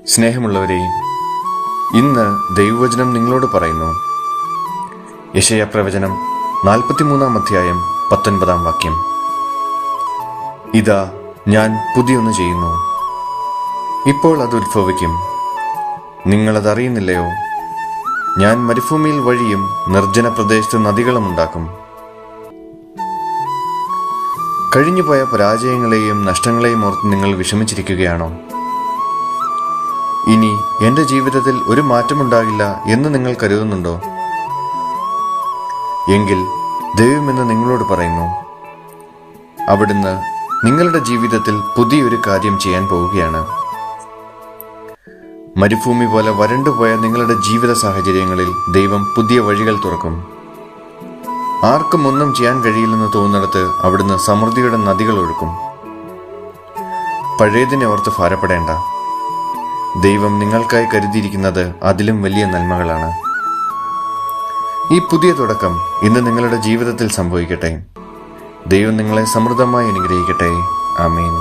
സ്നേഹമുള്ളവരെ, ഇന്ന് ദൈവവചനം നിങ്ങളോട് പറയുന്നു. യെശയ്യാ പ്രവചനം 43 അധ്യായം 19 വാക്യം. ഇതാ, ഞാൻ പുതിയൊന്ന് ചെയ്യുന്നു, ഇപ്പോൾ അത് ഉത്ഭവിക്കും, നിങ്ങളതറിയുന്നില്ലയോ? ഞാൻ മരുഭൂമിയിൽ വഴിയും നിർജ്ജന പ്രദേശത്ത് നദികളും ഉണ്ടാക്കും. കഴിഞ്ഞുപോയ പരാജയങ്ങളെയും നഷ്ടങ്ങളെയും ഓർത്ത് നിങ്ങൾ വിഷമിച്ചിരിക്കുകയാണോ? ഇനി എൻ്റെ ജീവിതത്തിൽ ഒരു മാറ്റമുണ്ടാകില്ല എന്ന് നിങ്ങൾ കരുതുന്നുണ്ടോ? എങ്കിൽ ദൈവം എന്ന് നിങ്ങളോട് പറയുന്നു, അവിടുന്ന് നിങ്ങളുടെ ജീവിതത്തിൽ പുതിയൊരു കാര്യം ചെയ്യാൻ പോവുകയാണ്. മരുഭൂമി പോലെ വരണ്ടുപോയ നിങ്ങളുടെ ജീവിത സാഹചര്യങ്ങളിൽ ദൈവം പുതിയ വഴികൾ തുറക്കും. ആർക്കും ഒന്നും ചെയ്യാൻ കഴിയില്ലെന്ന് തോന്നുന്നിടത്ത് അവിടുന്ന് സമൃദ്ധിയുടെ നദികൾ ഒഴുക്കും. പഴയതിനെ ഓർത്ത് ഭാരപ്പെടേണ്ട. ദൈവം നിങ്ങൾക്കായി കരുതിയിരിക്കുന്നത് അതിലും വലിയ നന്മകളാണ്. ഈ പുതിയ തുടക്കം ഇന്ന് നിങ്ങളുടെ ജീവിതത്തിൽ സംഭവിക്കട്ടെ. ദൈവം നിങ്ങളെ സമൃദ്ധമായി അനുഗ്രഹിക്കട്ടെ. ആമേൻ.